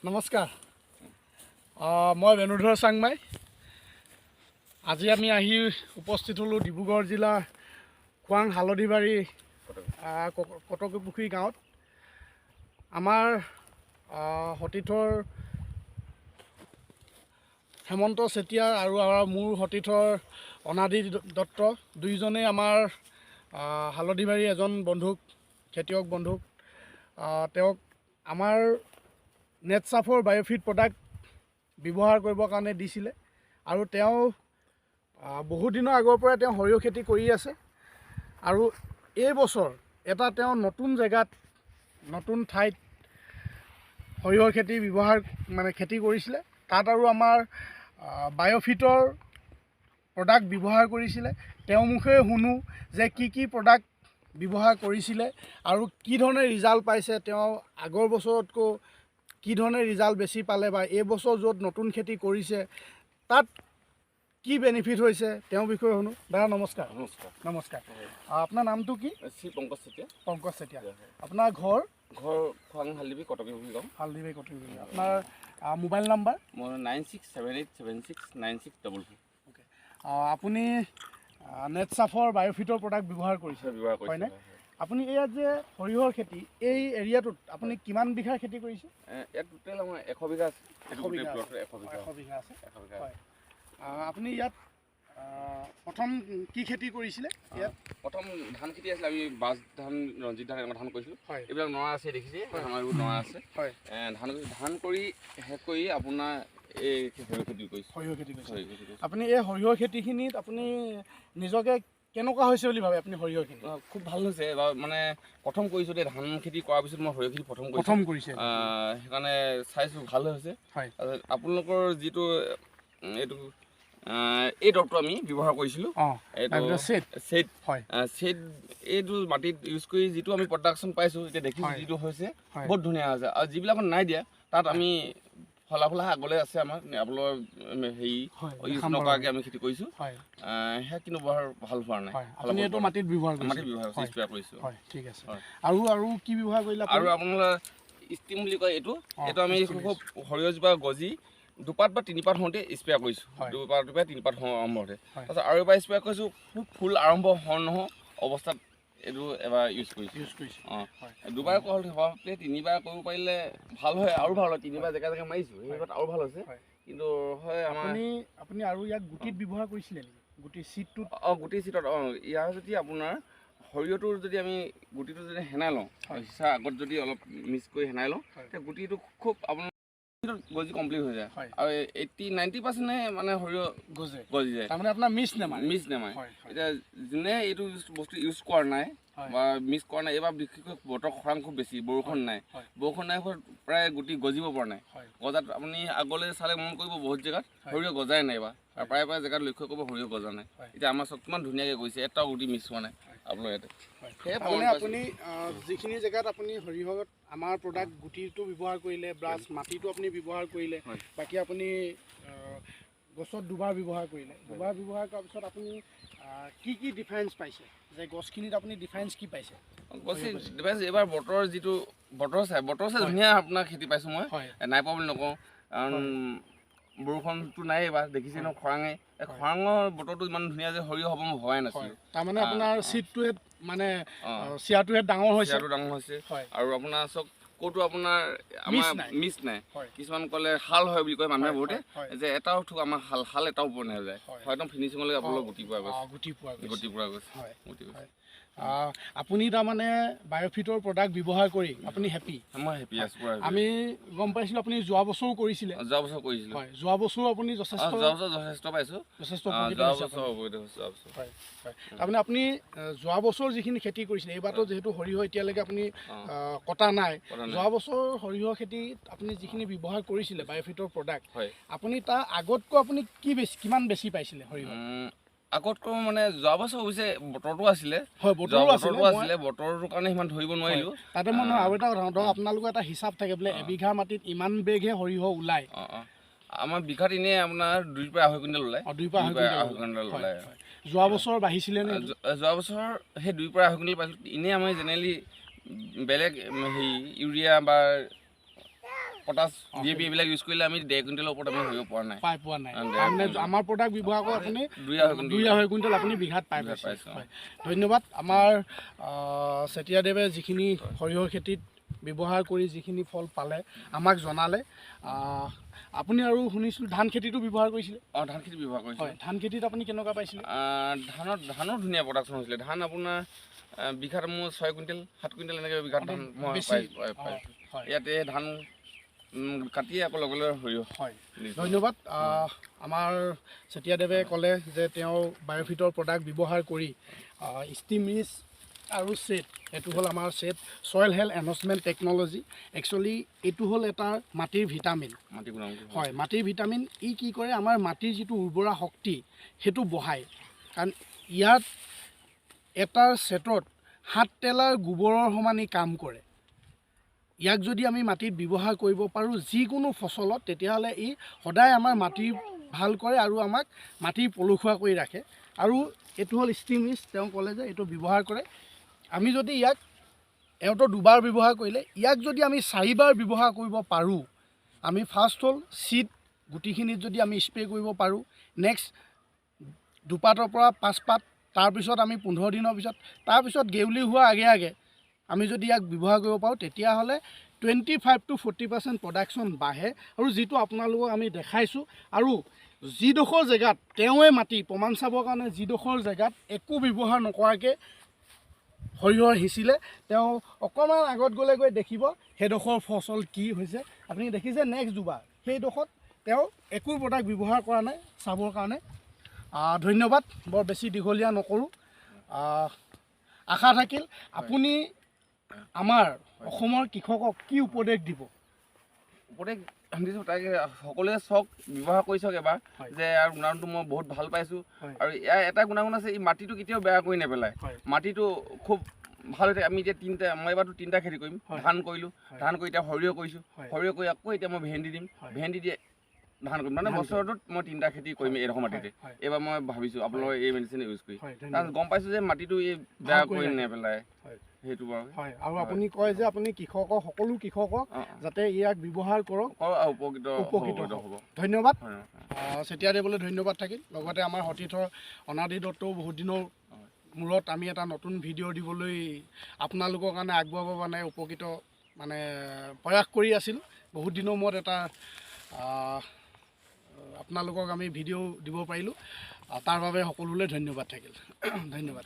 নমস্কাৰ মই বেনুধৰ চাংমাই আজি আমি আহি উপস্থিত হলোঁ ডিব্ৰুগড় জিলা খোৱাং হালধিবাৰী কটকি পুখুৰী গাঁৱত আমাৰ সতীৰ্থৰ হেমন্ত চেতিয়া আৰু মোৰ সতীৰ্থৰ অনাদি দত্ত দুইজনেই আমাৰ হালধিবাৰী এজন বন্ধুক খেতিয়ক বন্ধুক তেওঁক আমাৰ নেটচাফৰ বায়'ফিট প্ৰডাক্ট ব্যৱহাৰ কৰিবৰ কাৰণে দিছিলে আৰু তেওঁ বহু দিনৰ আগৰ পৰা তেওঁ সৰিয়হ খেতি কৰি আছে আৰু এই বছৰ এটা তেওঁ নতুন জেগাত নতুন ঠাইত সৰিয়হ খেতি খেতি কৰিছিলে তাত আৰু আমাৰ বায়'ফিটৰ প্ৰডাক্ট ব্যৱহাৰ কৰিছিলে তেওঁৰ মুখে শুনো যে কি প্ৰডাক্ট ব্যৱহাৰ কৰিছিলে আৰু কি ধৰণে ৰিজাল্ট পাইছে তেওঁ আগৰ বছৰতকৈ কি ধৰণে ৰিজাল্ট বেছি পালে বা এই বছৰ য'ত নতুন খেতি কৰিছে তাত কি বেনিফিট হৈছে তেওঁৰ বিষয়ে শুনো। দাদা নমস্কাৰ। নমস্কাৰ। আপোনাৰ নামটো কি? শ্ৰী পংকজ চেতিয়া। পংকজ চেতিয়া। আপোনাৰ ঘৰ খোৱাং হালধিবাৰী কটকি গাঁও। হালধিবাৰী কটকি। আপোনাৰ মোবাইল নাম্বাৰ? মোৰ 9678769644। অ'কে। আপুনি নেটচাফৰ বায়'ফিটৰ প্ৰডাক্ট ব্যৱহাৰ কৰিছে হয়নে? আপুনি ইয়াত যে সৰিয়হৰ খেতি এই এৰিয়াটোত আপুনি কিমান বিঘাৰ খেতি কৰিছে? ইয়াত টোটেল আমাৰ 100 বিঘা আছে। 100 বিঘা আছে। হয়। আপুনি ইয়াত প্ৰথম কি খেতি কৰিছিলে? ইয়াত প্ৰথম ধান খেতি আছিলে, আমি বাছ ধান ৰঞ্জিত ধান ধান কৰিছিলোঁ। এইবিলাক নৰা আছে দেখিছে, আমাৰ এইবোৰ নৰা আছে। ধান কৰি শেষ কৰি আপোনাৰ এই সৰিয়হ খেতি কৰিছোঁ। আপুনি এই সৰিয়হ খেতিখিনিত আপুনি নিজকে কেনেকুৱা হৈছে বুলি ভাবে আপুনি? সৰিয়হখিনি খুব ভাল হৈছে। মানে প্ৰথম কৰিছোঁ দেই, ধান খেতি কৰাৰ পিছত মই সৰিয়হ খেতি প্ৰথম কৰিছে, সেইকাৰণে চাইছোঁ ভাল হৈছে। আপোনালোকৰ যিটো এইটো এই দৰৱটো আমি ব্যৱহাৰ কৰিছিলোঁ, এইটো মাটিত ইউজ কৰি যিটো আমি প্ৰডাকশ্যন পাইছোঁ এতিয়া দেখিছোঁ যিটো হৈছে বহুত ধুনীয়া হৈছে। আৰু যিবিলাকত নাই দিয়া তাত আমি ফলাফল আগলৈ আছে আমাৰ আপোনালোকৰ হেৰি ইউজ নকৰাকৈ আমি খেতি কৰিছোঁ, সেয়া কিন্তু বৰ ভাল হোৱা নাই। মাটিত ব্যৱহাৰ স্প্ৰে কৰিছোঁ। ঠিক আছে। আৰু কি ব্যৱহাৰ কৰিলে? আৰু আপোনালোকৰ ষ্টিম বুলি কয় এইটো আমি খুব সৰিয়হজোপা গজি 2 পাত বা 3 পাত হওঁতে স্প্ৰে কৰিছোঁ। 2 পাত 3 পাত আৰম্ভতে তাৰপিছত আৰু এবাৰ স্প্ৰে কৰিছোঁ। ফুল আৰম্ভ নহওঁ অৱস্থাত এইটো এবাৰ ইউজ কৰিছোঁ। দুবাৰ কৰা হ'ল, 3বাৰ কৰিব পাৰিলে ভাল হয়, আৰু ভাল হয়। 3বাৰ জেগা মাৰিছোঁ, সেইবাৰ আৰু ভাল হৈছে। কিন্তু হয় আপুনি আৰু ইয়াক গুটিত ব্যৱহাৰ কৰিছিলে নেকি? গুটি চিটটোত? গুটি চিটত ইয়াৰ যদি আপোনাৰ সৰিয়হটোৰ যদি আমি গুটিটো যদি সেনাই লওঁ, সিঁচাৰ আগত যদি অলপ মিক্স কৰি সেনাই লওঁ, তেতিয়া গুটিটো খুব আপোনাৰ গজি কমপ্লিট হৈ যায় আৰু 80-90% মানে সৰিয়হ গজি যায়। তাৰমানে আপোনাৰ মিছ নেমাৰে। এতিয়া যোনে এইটো বস্তু ইউজ কৰা নাই বা মিক্স কৰা নাই, এইবাৰ বিশেষকৈ বতৰ খৰাং খুব বেছি, বৰষুণ নাই প্ৰায় গুটি গজিব পৰা নাই। গজাত আপুনি আগলৈ চালে মন কৰিব বহুত জেগাত সৰিয়হ গজাই নাই বা প্ৰায় জেগাত লক্ষ্য কৰিব সৰিয়হ গজা নাই। এতিয়া আমাৰ চব কিমান ধুনীয়াকৈ গৈছে, এটাও গুটি মিক্স হোৱা নাই আপোনাৰ ইয়াতে। আপুনি যিখিনি জেগাত আপুনি সৰিয়হত আমাৰ প্ৰডাক্ট গুটিটো ব্যৱহাৰ কৰিলে, ব্ৰাছ মাটিটো আপুনি ব্যৱহাৰ কৰিলে, বাকী আপুনি গছত দুবাৰ ব্যৱহাৰ কৰিলে। দুবাৰ ব্যৱহাৰ কৰাৰ পিছত আপুনি কি ডিফাৰেঞ্চ পাইছে? যে গছখিনিত আপুনি ডিফাৰেঞ্চ কি পাইছে? ডিফাৰেঞ্চ এইবাৰ বতৰ চাই ধুনীয়া আপোনাৰ খেতি পাইছোঁ মই, নাই পোৱা বুলি নকওঁ। কাৰণ বৰষুণটো নাই এইবাৰ, দেখিছে ন খৰাঙৰ বতৰটো ইমান ধুনীয়া যে সৰিয়হ হ'ব মই ভবাই নাছিলোঁ। তাৰমানে আপোনাৰ চিটটোহে মানে চিৰাটোহে ডাঙৰ হৈছে আৰু আপোনাৰ চব ক'তো আপোনাৰ আমাৰ মিছ নাই। কিছুমান ক'লে শাল হয় বুলি কয় মানুহে বহুতে, যে এটাও ঠোক আমাৰ শাল এটাও পোৱা নাযায়। একদম ফিনিচিঙলৈ আপোনালোক গুটি পোৱা গৈছে। আপুনি তাৰমানে বায়'ফিটৰ প্ৰডাক্ট ব্যৱহাৰ কৰি আপুনি হেপী? মই হেপী আছোঁ। আমি গম পাইছিলোঁ আপুনি যোৱা বছৰো কৰিছিলে। যোৱা বছৰো আপুনি যথেষ্ট পাইছোঁ। তাৰমানে আপুনি যোৱা বছৰ যিখিনি খেতি কৰিছিলে, এইবাৰতো যিহেতু সৰিয়হ এতিয়ালৈকে আপুনি কটা নাই, যোৱা বছৰ সৰিয়হ খেতিত আপুনি যিখিনি ব্যৱহাৰ কৰিছিলে বায়'ফিটৰ প্ৰডাক্ট, আপুনি তাৰ আগতকৈ আপুনি কিমান বেছি পাইছিলে সৰিয়হ? আগতকৈ মানে যোৱা বছৰ হৈছে বতৰটো আছিলে, বতৰটোৰ কাৰণে সিমান ধৰিব নোৱাৰিলোঁ। তাতে মই আৰু এটা কথা ধৰক, আপোনালোকৰ এটা হিচাপ থাকে বোলে এবিঘা মাটিত ইমান বেগহে সৰিয়হ ওলায়। আমাৰ বিঘাত এনেই আপোনাৰ 2 পৰা 2.5 কুইণ্টেল ওলায়। 2 পৰা 2.5 কুইণ্টেল ওলায়। যোৱা বছৰ বাঢ়িছিলে নে? যোৱা বছৰ সেই 2 পৰা 2.5 কুইণ্টেল পাইছিলোঁ। এনেই আমি জেনেৰেলি বেলেগ ইউৰিয়া বা পটাছ DAP এইবিলাক ইউজ কৰিলে আমি 1.5 কুইণ্টেলৰ ওপৰত আমি ধৰিব পৰা নাই পোৱা নাই মানে আমাৰ প্ৰডাক্ট ব্যৱহাৰ কৰি আপুনি 2.5 কুইণ্টেল আপুনি বিঘাত পাই পাইছে ধন্যবাদ আমাৰ চেতিয়াদেৱে যিখিনি সৰিয়হৰ খেতিত ব্যৱহাৰ কৰি যিখিনি ফল পালে আমাক জনালে আপুনি আৰু শুনিছিলোঁ ধান খেতিটো ব্যৱহাৰ কৰিছিলে ধান খেতি ব্যৱহাৰ কৰিছে হয় ধান খেতিত আপুনি কেনেকুৱা পাইছিলে ধানৰ ধুনীয়া প্ৰডাকশ্যন হৈছিলে ধান আপোনাৰ বিঘাত মোৰ 6 কুইণ্টেল 7 কুইণ্টেল এনেকৈ বিঘাত ধান মই পাইছোঁ ইয়াতে ধান কাটিয়ে আকৌ লগে লগে সৰিয়হ হয় ধন্যবাদ আমাৰ চেতিয়াদেৱে ক'লে যে তেওঁ বায়'ফিটৰ প্ৰডাক্ট ব্যৱহাৰ কৰি ষ্টিম ৰিচ আৰু ছেট এইটো হ'ল আমাৰ ছেট soil health enhancement technology actually এইটো হ'ল এটা মাটিৰ ভিটামিন হয় মাটিৰ ভিটামিন ই কি কৰে আমাৰ মাটিৰ যিটো উৰ্বৰা শক্তি সেইটো বঢ়ায় কাৰণ ইয়াত এটাৰ ছেটত 7 টেলাৰ গোবৰৰ সমানেই কাম কৰে ইয়াক যদি আমি মাটিত ব্যৱহাৰ কৰিব পাৰোঁ যিকোনো ফচলত তেতিয়াহ'লে ই সদায় আমাৰ মাটি ভাল কৰে আৰু আমাক মাটি পলসুৱা কৰি ৰাখে আৰু এইটো হ'ল ষ্টিম ৰিচ তেওঁ ক'লে যে এইটো ব্যৱহাৰ কৰে আমি যদি ইয়াক এওঁতো 2বাৰ ব্যৱহাৰ কৰিলে ইয়াক যদি আমি 4বাৰ ব্যৱহাৰ কৰিব পাৰোঁ আমি ফাৰ্ষ্ট হ'ল চিড গুটিখিনিত যদি আমি স্প্ৰে' কৰিব পাৰোঁ নেক্সট 2 পাতৰ পৰা 5 পাত তাৰপিছত আমি 15 দিনৰ পিছত তাৰপিছত গেউলি হোৱাৰ আগে আগে আমি যদি ইয়াক ব্যৱহাৰ কৰিব পাৰোঁ তেতিয়াহ'লে 25 to 40% প্ৰডাকশ্যন বাঢ়ে আৰু যিটো আপোনালোকক আমি দেখাইছোঁ আৰু যিডোখৰ জেগাত তেওঁৱে মাটি প্ৰমাণ চাবৰ কাৰণে যিডোখৰ জেগাত একো ব্যৱহাৰ নকৰাকৈ সৰিয়হ সিঁচিলে তেওঁ অকণমান আগত গৈ দেখিব সেইডোখৰ ফচল কি হৈছে আপুনি দেখিছে নেক্সট 2বাৰ সেইডোখৰত তেওঁ একো প্ৰডাক্ট ব্যৱহাৰ কৰা নাই চাবৰ কাৰণে ধন্যবাদ বৰ বেছি দীঘলীয়া নকৰোঁ আশা থাকিল আপুনি আমাৰ অসমৰ কৃষকক কি উপদেশ দিব উপদেশ দিছোঁ তাকে সকলোৱে চাওক ব্যৱহাৰ কৰি চাওক এবাৰ যে আৰু গুণাগুণটো মই বহুত ভাল পাইছোঁ আৰু ইয়াৰ এটা গুণাগুণ আছে এই মাটিটো কেতিয়াও বেয়া কৰি নেপেলায় মাটিটো খুব ভাল হৈ থাকে আমি এতিয়া মই এবাৰতো 3টা খেতি কৰিম ধান কৰিলোঁ ধান কৰি এতিয়া সৰিয়হ কৰিছোঁ সৰিয়হ কৰি আকৌ এতিয়া মই ভেন্দি দিম ভেন্দি দিয়ে ধান কৰিম মানে বছৰটোত মই 3টা খেতি কৰিম এইডোখৰ মাটিতে এইবাৰ মই ভাবিছোঁ আপোনালোকৰ এই মেডিচিন ইউজ কৰি তাৰ গম পাইছোঁ যে মাটিটো এই বেয়া কৰি নেপেলায় সেইটো বাৰু হয় আৰু আপুনি কয় যে আপুনি কৃষকক সকলো কৃষকক যাতে ইয়াক ব্যৱহাৰ কৰক উপকৃত হ'ব ধন্যবাদ চেতিয়াদেৱলৈ ধন্যবাদ থাকিল লগতে আমাৰ সতীৰ্থ অনাদি দত্তও বহুত দিনৰ মূৰত আমি এটা নতুন ভিডিঅ' দিবলৈ আপোনালোকৰ কাৰণে আগবঢ়াব মানে উপকৃত মানে প্ৰয়াস কৰি আছিলোঁ বহুত দিনৰ মূৰত এটা আপোনালোকক আমি ভিডিঅ' দিব পাৰিলোঁ তাৰ বাবে সকলোলৈ ধন্যবাদ থাকিল ধন্যবাদ